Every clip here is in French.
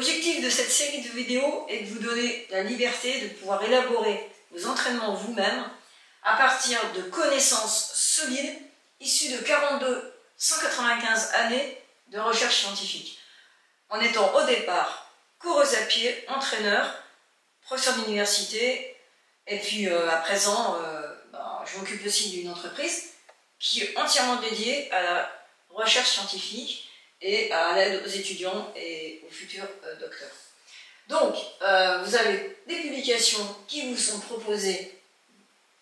L'objectif de cette série de vidéos est de vous donner la liberté de pouvoir élaborer vos entraînements vous-même à partir de connaissances solides issues de 195 années de recherche scientifique. En étant au départ coureuse à pied, entraîneur, professeur d'université, et puis à présent, je m'occupe aussi d'une entreprise qui est entièrement dédiée à la recherche scientifique et à l'aide aux étudiants et aux futurs docteurs. Donc, vous avez des publications qui vous sont proposées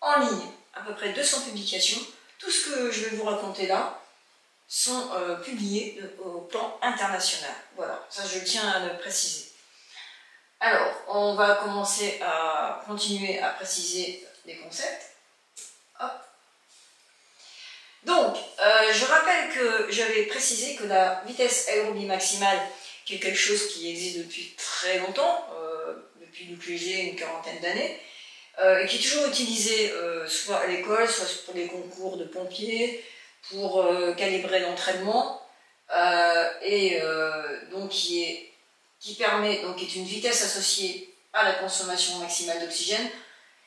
en ligne, à peu près 200 publications. Tout ce que je vais vous raconter là sont publiés au plan international. Voilà, ça je tiens à le préciser. Alors, on va continuer à préciser les concepts. Hop. Donc, je rappelle que j'avais précisé que la vitesse aérobie maximale, qui est quelque chose qui existe depuis très longtemps, depuis l'UPG, une quarantaine d'années, et qui est toujours utilisée soit à l'école, soit pour les concours de pompiers, pour calibrer l'entraînement, donc qui est une vitesse associée à la consommation maximale d'oxygène,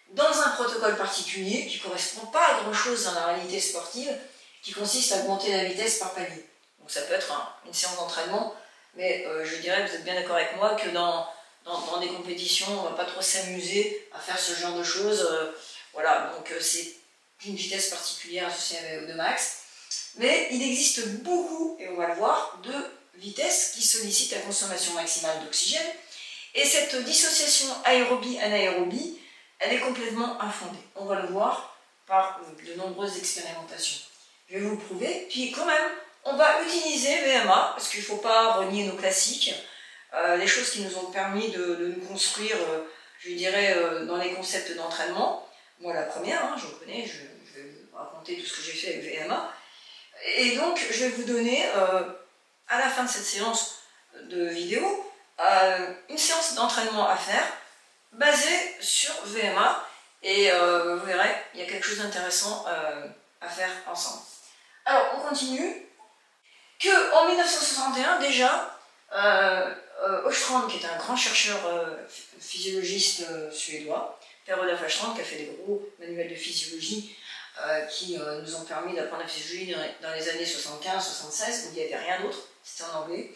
dans un protocole particulier qui ne correspond pas à grand chose dans la réalité sportive, qui consiste à augmenter la vitesse par palier. Donc ça peut être une séance d'entraînement, mais je dirais que vous êtes bien d'accord avec moi que dans des compétitions, on ne va pas trop s'amuser à faire ce genre de choses. Voilà, donc c'est une vitesse particulière associée à VO2 max. Mais il existe beaucoup, et on va le voir, de vitesses qui sollicitent la consommation maximale d'oxygène. Et cette dissociation aérobie-anaérobie, elle est complètement infondée. On va le voir par de nombreuses expérimentations. Je vais vous le prouver. Puis quand même, on va utiliser VMA, parce qu'il ne faut pas renier nos classiques, les choses qui nous ont permis de nous construire, je dirais, dans les concepts d'entraînement. Moi, la première, je connais, je vais vous raconter tout ce que j'ai fait avec VMA. Et donc, je vais vous donner, à la fin de cette séance de vidéo, une séance d'entraînement à faire, basée sur VMA, et vous verrez, il y a quelque chose d'intéressant à faire ensemble. Alors, on continue. En 1961, déjà, Åstrand, qui est un grand chercheur physiologiste suédois, Per-Olof Åstrand, qui a fait des gros manuels de physiologie qui nous ont permis d'apprendre la physiologie dans les années 75-76, où il n'y avait rien d'autre, c'était en anglais.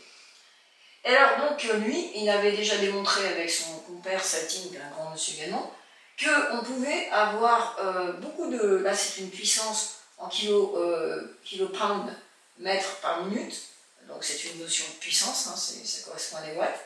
Et alors, donc, lui, il avait déjà démontré avec son compère Saltin, qui est un grand monsieur également, qu'on pouvait avoir beaucoup de... Là, c'est une puissance en kilopound mètre par minute, donc c'est une notion de puissance, ça correspond à des watts,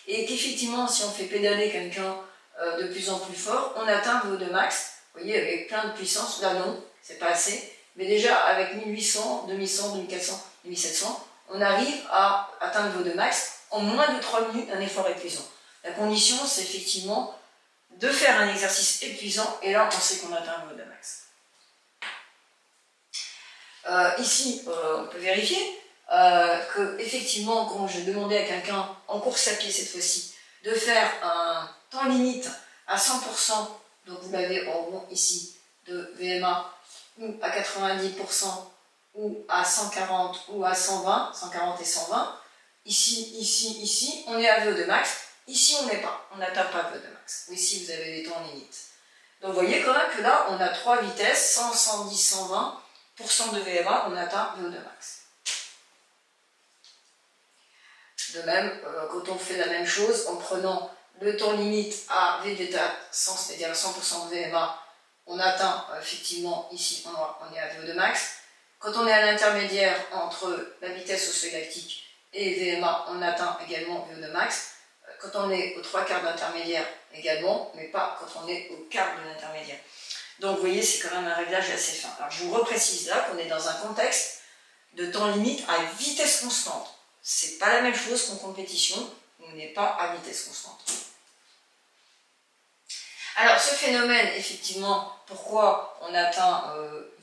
et qu'effectivement, si on fait pédaler quelqu'un de plus en plus fort, on atteint le VO2 max, vous voyez, avec plein de puissance. Là, non, c'est pas assez, mais déjà, avec 1800, 2100, 2400, 2700, on arrive à atteindre le VO2 max en moins de 3 minutes d'un effort épuisant. La condition, c'est effectivement de faire un exercice épuisant, et là, on sait qu'on atteint le VO2 max. Ici, on peut vérifier que, effectivement, quand je demandais à quelqu'un, en course à pied cette fois-ci, de faire un temps limite à 100%, donc vous l'avez en rond ici, de VMA, ou à 90%, ou à 140, ou à 120, 140 et 120, ici, on est à VO2 max, ici on n'est pas, on n'atteint pas VO2 max, ou ici vous avez des temps limites. Donc vous voyez quand même que là, on a 3 vitesses, 100, 110, 120% de VMA, on atteint VO2 max. De même, quand on fait la même chose, en prenant le temps limite à VDETA 100, c'est-à-dire à 100% de VMA, on atteint effectivement, ici, on est à VO2 max. Quand on est à l'intermédiaire entre la vitesse au seuil lactique et VMA, on atteint également VO2 max. Quand on est aux 3/4 d'intermédiaire également, mais pas quand on est au quart de l'intermédiaire. Donc vous voyez, c'est quand même un réglage assez fin. Alors je vous reprécise là qu'on est dans un contexte de temps limite à vitesse constante. C'est pas la même chose qu'en compétition, on n'est pas à vitesse constante. Alors ce phénomène, effectivement, pourquoi on atteint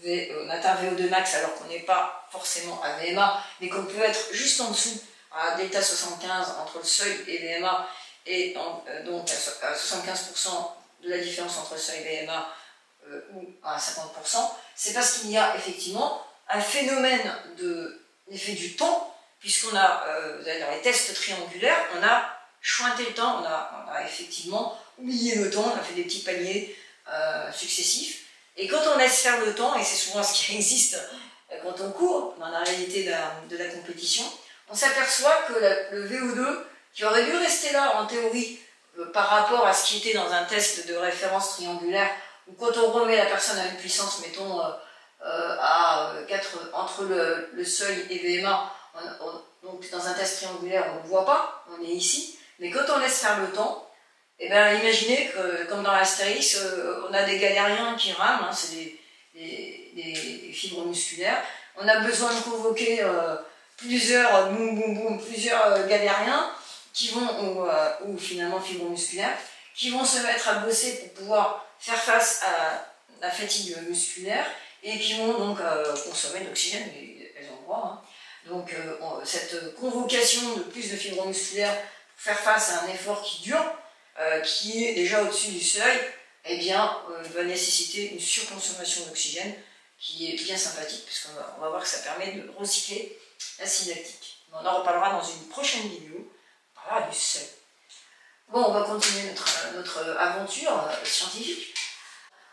VO2 max alors qu'on n'est pas forcément à VMA, mais qu'on peut être juste en dessous, à delta 75 entre le seuil et VMA, et donc à 75% de la différence entre le seuil et VMA, ou à 50%, c'est parce qu'il y a effectivement un phénomène de l'effet du temps, puisqu'on a, dans les tests triangulaires, on a chointé le temps, on a effectivement oublié le temps, on a fait des petits paliers successifs. Et quand on laisse faire le temps, et c'est souvent ce qui existe quand on court dans la réalité de la compétition, on s'aperçoit que le VO2, qui aurait dû rester là en théorie par rapport à ce qui était dans un test de référence triangulaire, où quand on remet la personne à une puissance, mettons, entre le seuil et VMA, donc dans un test triangulaire, on ne le voit pas, on est ici, mais quand on laisse faire le temps, eh bien, imaginez que, comme dans l'Astérix, on a des galériens qui rament, hein, c'est des fibres musculaires. On a besoin de convoquer plusieurs galériens qui vont, ou finalement fibres musculaires, qui vont se mettre à bosser pour pouvoir faire face à la fatigue musculaire et qui vont donc consommer de l'oxygène, elles ont le droit. Hein. Donc cette convocation de plus de fibres musculaires pour faire face à un effort qui dure, qui est déjà au-dessus du seuil, eh bien, va nécessiter une surconsommation d'oxygène qui est bien sympathique, puisqu'on va voir que ça permet de recycler l'acide lactique. On en reparlera dans une prochaine vidéo, on parlera du seuil. Bon, on va continuer notre aventure scientifique.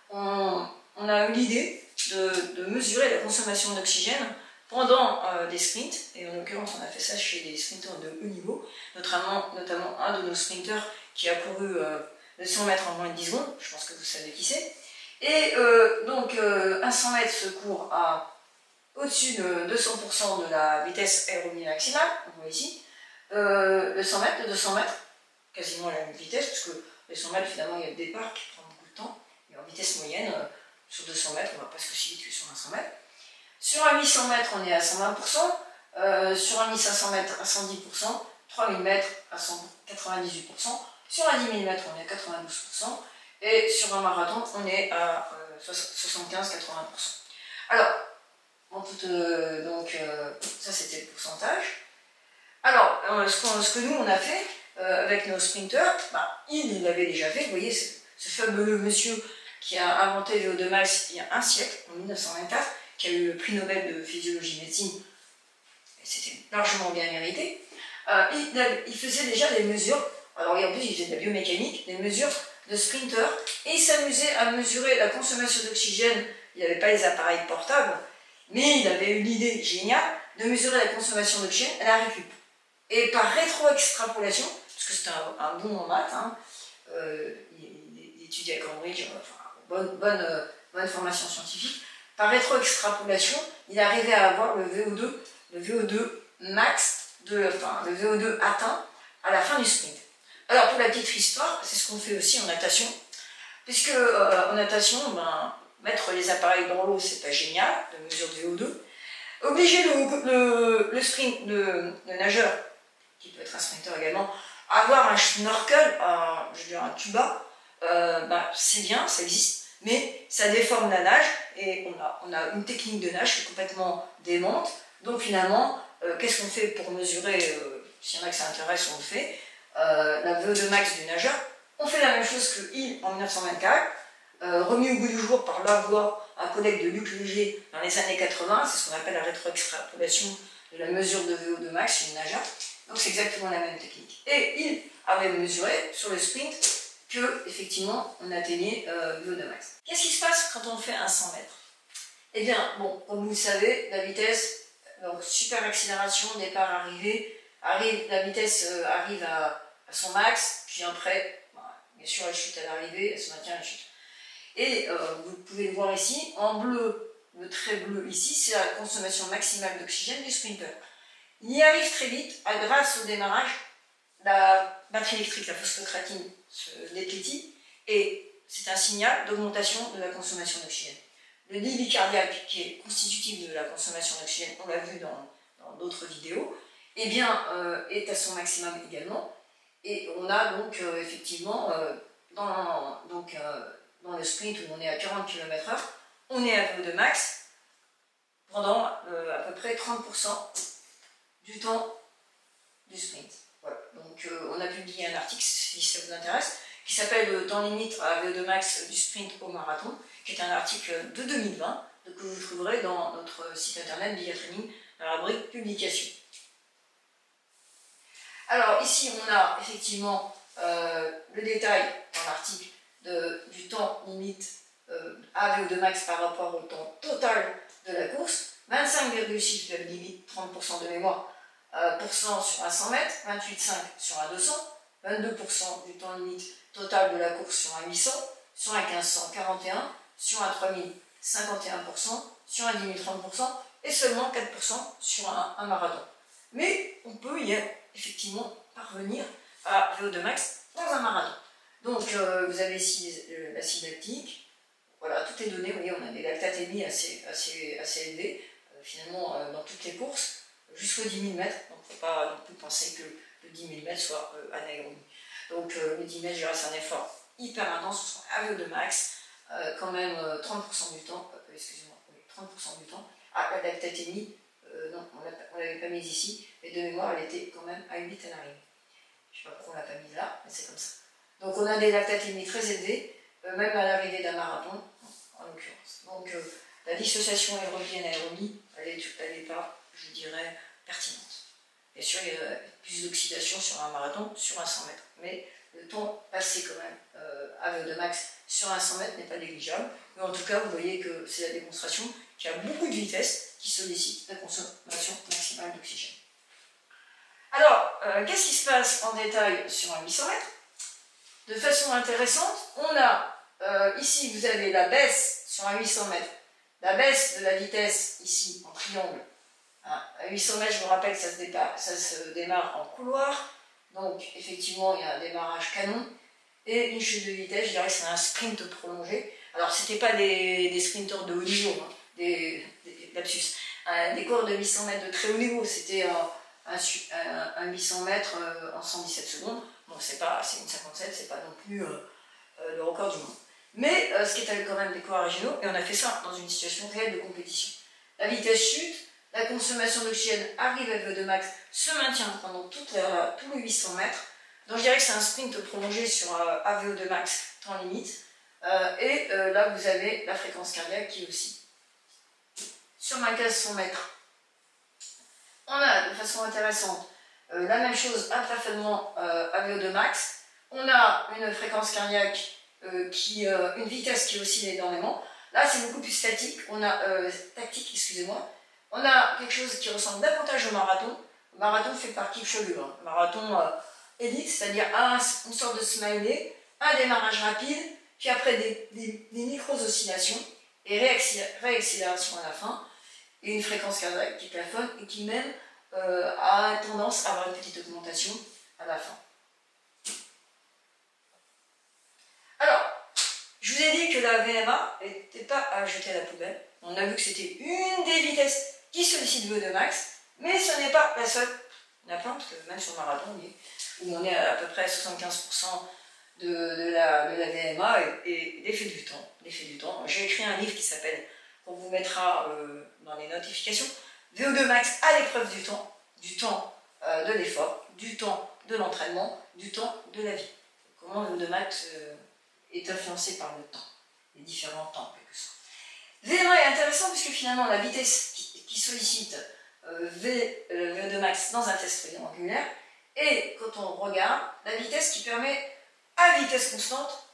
On a eu l'idée de mesurer la consommation d'oxygène pendant des sprints, et en l'occurrence on a fait ça chez des sprinteurs de haut niveau, notamment un de nos sprinteurs qui a couru le 100 mètres en moins de 10 secondes, je pense que vous savez qui c'est. Et donc un 100 mètres se court à au-dessus de 200% de la vitesse aérobie maximale, on voit ici. Le 100 mètres, le 200 mètres, quasiment la même vitesse, parce que les 100 mètres finalement il y a le départ qui prend beaucoup de temps, mais en vitesse moyenne, sur 200 mètres on va presque aussi vite que sur un 100 mètres. Sur un 800 mètres, on est à 120%, sur un 1500 mètres à 110%, 3000 mètres à 198%, sur un 10 000 mètres, on est à 92%, et sur un marathon, on est à 75-80%. Alors, ça c'était le pourcentage. Alors, ce que nous on a fait avec nos sprinteurs, il l'avait déjà fait, vous voyez, ce fabuleux monsieur qui a inventé le VO2 max il y a un siècle, en 1924, qui a eu le prix Nobel de physiologie médecine, et c'était largement bien mérité. Il faisait déjà des mesures, alors en plus il faisait de la biomécanique, des mesures de sprinter, et il s'amusait à mesurer la consommation d'oxygène. Il n'avait pas les appareils portables, mais il avait eu l'idée géniale de mesurer la consommation d'oxygène à la récup. Et par rétro-extrapolation, parce que c'était un bon en maths, hein, il étudiait à Cambridge, bonne formation scientifique, par rétro-extrapolation, il arrivait à avoir le VO2 max, le VO2 atteint à la fin du sprint. Alors pour la petite histoire, c'est ce qu'on fait aussi en natation, puisque en natation, mettre les appareils dans l'eau, c'est pas génial, de mesure de VO2. Obliger le nageur, qui peut être un sprinter également, à avoir un snorkel, un tuba, c'est bien, ça existe, mais ça déforme la nage, et on a une technique de nage qui est complètement démente. Donc finalement, qu'est-ce qu'on fait pour mesurer, s'il y en a que ça intéresse, on le fait, la VO2 max du nageur? On fait la même chose que il en 1924, remis au goût du jour par Lavoie, un collègue de Luc Léger dans les années 80, c'est ce qu'on appelle la rétro-extrapolation de la mesure de VO2 max chez le nageur. Donc c'est exactement la même technique. Et il avait mesuré sur le sprint que, effectivement, on atteignait VO2 max. Qu'est-ce qui se passe quand on fait un 100 mètres? Eh bien, bon, comme vous le savez, la vitesse, donc super accélération, départ, arrivée, la vitesse arrive à son max, puis après, bien sûr, elle chute à l'arrivée, elle se maintient, elle chute. Et vous pouvez le voir ici, en bleu, le trait bleu ici, c'est la consommation maximale d'oxygène du sprinter. Il y arrive très vite, grâce au démarrage, la batterie électrique, la phosphocréatine, se déplétit, et c'est un signal d'augmentation de la consommation d'oxygène. Le débit cardiaque, qui est constitutif de la consommation d'oxygène, on l'a vu dans d'autres vidéos, eh bien, est à son maximum également. Et on a donc effectivement, dans le sprint où on est à 40 km/h, on est à VO2 max pendant à peu près 30% du temps du sprint. Voilà. Donc on a publié un article, si ça vous intéresse, qui s'appelle le temps limite à VO2 max du sprint au marathon, qui est un article de 2020, que vous trouverez dans notre site internet Biatraining, dans la rubrique publication. Alors ici, on a effectivement le détail dans l'article du temps limite à VO2 max par rapport au temps total de la course. 25,6 de limite, 30% de mémoire, sur un 100 mètres, 28,5 sur un 200, 22% du temps limite total de la course sur un 800, sur un 1500, 41, sur un 3000, 51%, sur un 10 000, 30%, et seulement 4% sur un marathon. Mais on peut effectivement parvenir à VO2 max dans un marathon. Donc vous avez ici l'acide lactique, voilà, tout est donné, vous voyez, on a des lactatémies assez élevés, finalement dans toutes les courses, jusqu'aux 10 000 mètres, donc il ne faut pas non plus penser que le 10 000 mètres soit anaérobie. Donc le 10 mètres, je dirais, c'est un effort hyper intense, à VO2 max, quand même 30% du temps, excusez-moi, 30% du temps, la lactatémie, non, on ne l'avait pas mise ici, mais de mémoire, elle était quand même à 8 à l'arrivée. Je ne sais pas pourquoi on ne l'a pas mise là, mais c'est comme ça. Donc on a des lactatémies très élevées, même à l'arrivée d'un marathon, en l'occurrence. Donc la dissociation aérobie-anaérobie, elle n'est pas, je dirais, pertinente. Bien sûr, il y a plus d'oxydation sur un marathon, sur un 100 mètres, mais le temps passé quand même à VO2 max sur un 100 mètres n'est pas négligeable. Mais en tout cas, vous voyez que c'est la démonstration qu'il y a beaucoup de vitesses qui sollicitent la consommation maximale d'oxygène. Alors, qu'est-ce qui se passe en détail sur un 800 mètres? De façon intéressante, on a ici, vous avez la baisse sur un 800 mètres, la baisse de la vitesse ici en triangle. Hein, à 800 mètres, je vous rappelle que ça se démarre en couloir, donc effectivement il y a un démarrage canon et une chute de vitesse, je dirais que c'est un sprint prolongé. Alors ce n'était pas des sprinteurs de haut niveau, hein, des coureurs de 800 mètres de très haut niveau, c'était un 800 mètres en 117 secondes. Bon, c'est une 57, c'est pas non plus le record du monde. Mais ce qui est quand même des coureurs régionaux, et on a fait ça dans une situation réelle de compétition. La vitesse chute, la consommation d'oxygène arrive à VO2 max, se maintient pendant tout le 800 mètres. Donc je dirais que c'est un sprint prolongé sur VO2 max, temps limite. Là, vous avez la fréquence cardiaque qui aussi. Sur ma case 100 mètres, on a de façon intéressante la même chose, un plafonnement à VO2 max. On a une fréquence cardiaque, une vitesse qui oscille énormément. Là, c'est beaucoup plus statique. Tactique, excusez-moi. On a quelque chose qui ressemble davantage au marathon. Le marathon fait par Kipchoge, hein. Marathon élite, c'est-à-dire une sorte de smiley, un démarrage rapide, puis après des micro-oscillations et réaccélération à la fin, et une fréquence cardiaque qui plafonne et qui même a tendance à avoir une petite augmentation à la fin. Alors, je vous ai dit que la VMA n'était pas à jeter à la poubelle. On a vu que c'était une des vitesses qui sollicite VO2 max, mais ce n'est pas la seule. Il y en a plein, parce que même sur le marathon, où on est à peu près à 75% de la VMA et l'effet du temps. J'ai écrit un livre qui s'appelle, qu'on vous mettra dans les notifications, VO2 max à l'épreuve du temps de l'effort, du temps de l'entraînement, du temps de la vie. Comment le VO2 max est influencé par le temps, les différents temps en quelque sorte. VMA est intéressant puisque finalement la vitesse qui sollicite VO2 max dans un test triangulaire et quand on regarde la vitesse qui permet à vitesse constante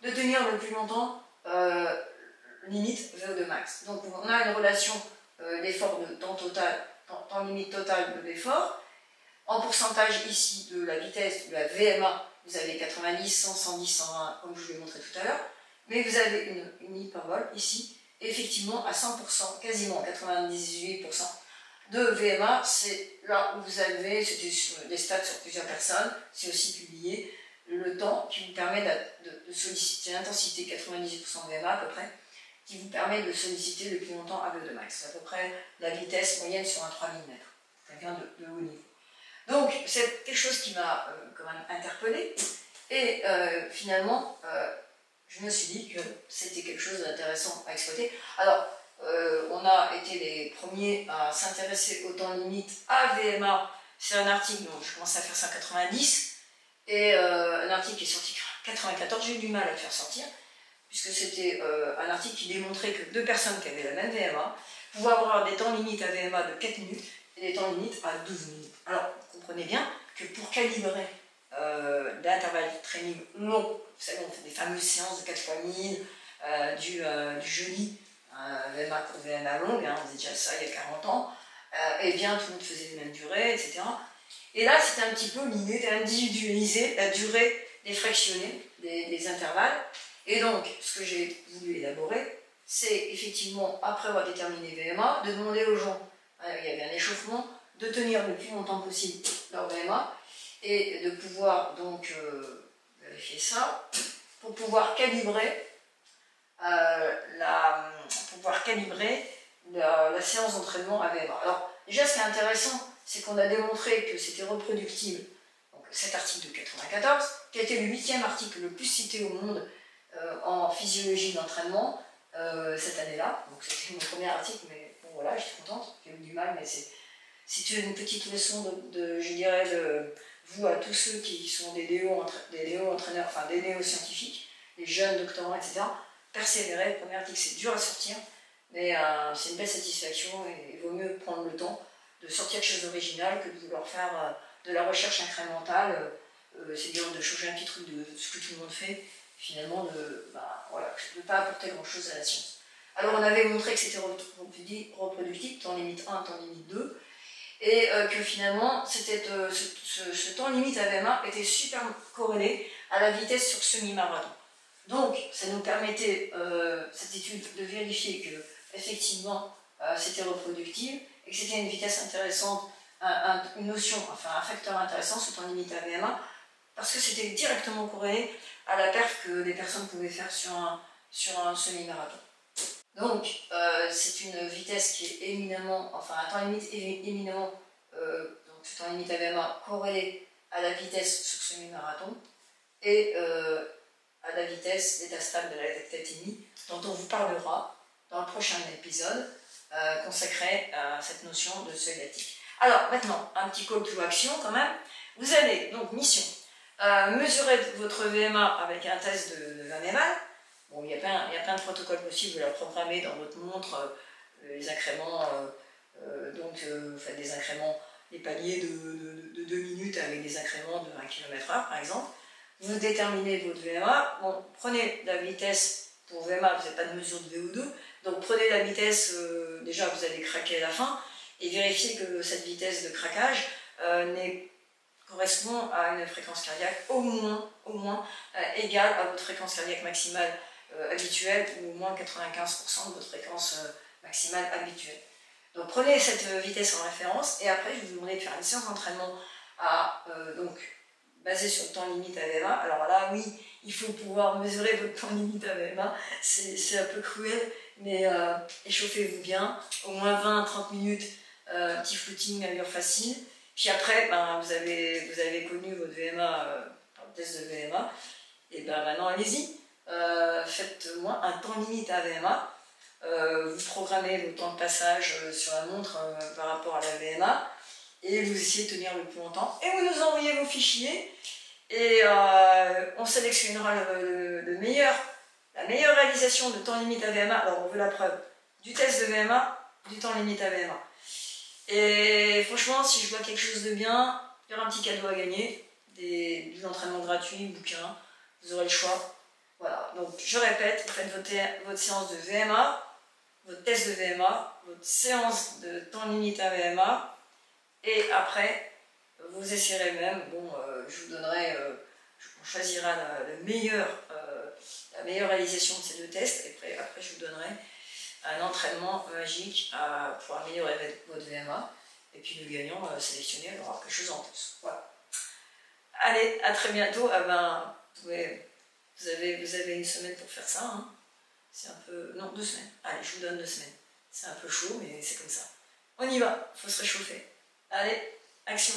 de tenir le plus longtemps limite VO2 max. Donc on a une relation l'effort de temps limite total de l'effort. En pourcentage ici de la vitesse de la VMA, vous avez 90, 100, 110, 120, comme je vous l'ai montré tout à l'heure. Mais vous avez une hyperbole ici, effectivement à 100%, quasiment 98% de VMA. C'est là où vous avez, c'est des stats sur plusieurs personnes, c'est aussi publié, le temps qui vous permet de solliciter l'intensité, 98% de VMA à peu près, qui vous permet de solliciter le plus longtemps à VO2 max. C'est à peu près la vitesse moyenne sur un 3000 mètres. Quelqu'un de haut niveau. Donc, c'est quelque chose qui m'a quand même interpellée. Et finalement, je me suis dit que c'était quelque chose d'intéressant à exploiter. Alors, on a été les premiers à s'intéresser au temps limite à VMA. C'est un article dont je commençais à faire ça en 90. Et un article qui est sorti en 94, j'ai eu du mal à le faire sortir. Puisque c'était un article qui démontrait que deux personnes qui avaient la même VMA pouvaient avoir des temps limites à VMA de 4 minutes et des temps limites à 12 minutes. Alors, vous comprenez bien que pour calibrer l'intervalle de training long, vous savez, on fait des fameuses séances de 4 fois 1000, du jeudi, VMA pour VMA longue, hein, on faisait déjà ça il y a 40 ans, et bien tout le monde faisait les mêmes durées, etc. Et là, c'était un petit peu l'idée d'individualiser la durée des fractionnés, des intervalles. Et donc, ce que j'ai voulu élaborer, c'est effectivement, après avoir déterminé VMA, de demander aux gens, il y avait un échauffement, de tenir le plus longtemps possible leur VMA, et de pouvoir donc vérifier ça, pour pouvoir calibrer la séance d'entraînement à VMA. Alors, déjà, ce qui est intéressant, c'est qu'on a démontré que c'était reproductible, donc cet article de 94, qui a été le 8e article le plus cité au monde en physiologie d'entraînement cette année-là. Donc c'était mon premier article, mais bon voilà, j'étais contente, j'ai eu du mal, mais c'est une petite leçon je dirais, de vous à tous ceux qui sont des néo-entraîneurs, enfin des néo-scientifiques, des jeunes doctorants, etc. Persévérer, le premier article c'est dur à sortir, mais c'est une belle satisfaction et il vaut mieux prendre le temps de sortir quelque chose d'original que de vouloir faire de la recherche incrémentale. C'est bien de changer un petit truc de ce que tout le monde fait, finalement de ne pas apporter grand chose à la science. Alors on avait montré que c'était reproductible, temps limite 1, temps limite 2, et que finalement ce temps limite à VMA était super corrélé à la vitesse sur semi-marathon. Donc ça nous permettait, cette étude, de vérifier que effectivement c'était reproductible et que c'était une vitesse intéressante, une notion, enfin un facteur intéressant, ce temps limite à VMA, parce que c'était directement corrélé à la perf que les personnes pouvaient faire sur un semi-marathon. Donc, c'est une vitesse qui est éminemment, enfin un temps limite éminemment, donc ce temps limite à VMA corrélé à la vitesse sur semi-marathon et à la vitesse d'état stable de la lactatémie, dont on vous parlera dans le prochain épisode consacré à cette notion de seuil lactique. Alors maintenant, un petit call to action quand même. Vous avez donc mission. Mesurez votre VMA avec un test de VMA. Bon, il y a plein de protocoles possibles, vous la programmer dans votre montre, les incréments, faites des incréments, des paliers de 2 minutes avec des incréments de 1 km/h par exemple. Vous déterminez votre VMA, bon, prenez la vitesse, pour VMA vous n'avez pas de mesure de VO2, donc prenez la vitesse, déjà vous allez craquer à la fin, et vérifiez que cette vitesse de craquage correspond à une fréquence cardiaque au moins égale à votre fréquence cardiaque maximale habituelle, ou au moins 95% de votre fréquence maximale habituelle. Donc prenez cette vitesse en référence, et après je vais vous demander de faire une séance d'entraînement basée sur le temps limite à VMA. Alors là, oui, il faut pouvoir mesurer votre temps limite à VMA, c'est un peu cruel, mais échauffez-vous bien, au moins 20-30 minutes, petit footing à allure facile. Puis après, vous avez connu votre VMA par le test de VMA, et maintenant allez-y, faites-moi un temps limite à VMA, vous programmez le temps de passage sur la montre par rapport à la VMA, et vous essayez de tenir le plus longtemps, et vous nous envoyez vos fichiers, et on sélectionnera la meilleure réalisation de temps limite à VMA. Alors on veut la preuve du test de VMA, du temps limite à VMA. Et franchement, si je vois quelque chose de bien, il y aura un petit cadeau à gagner, des entraînements gratuits, bouquins, vous aurez le choix. Voilà, donc je répète, vous faites votre séance de VMA, votre test de VMA, votre séance de temps limite à VMA, et après, vous essayerez même, je vous donnerai, on choisira la meilleure réalisation de ces deux tests, et après je vous donnerai un entraînement magique pour améliorer votre VMA, et puis le gagnant sélectionné aura quelque chose en plus. Voilà. Allez, à très bientôt. Vous avez une semaine pour faire ça. Hein. C'est un peu... Non, 2 semaines. Allez, je vous donne 2 semaines. C'est un peu chaud, mais c'est comme ça. On y va, il faut se réchauffer. Allez, action!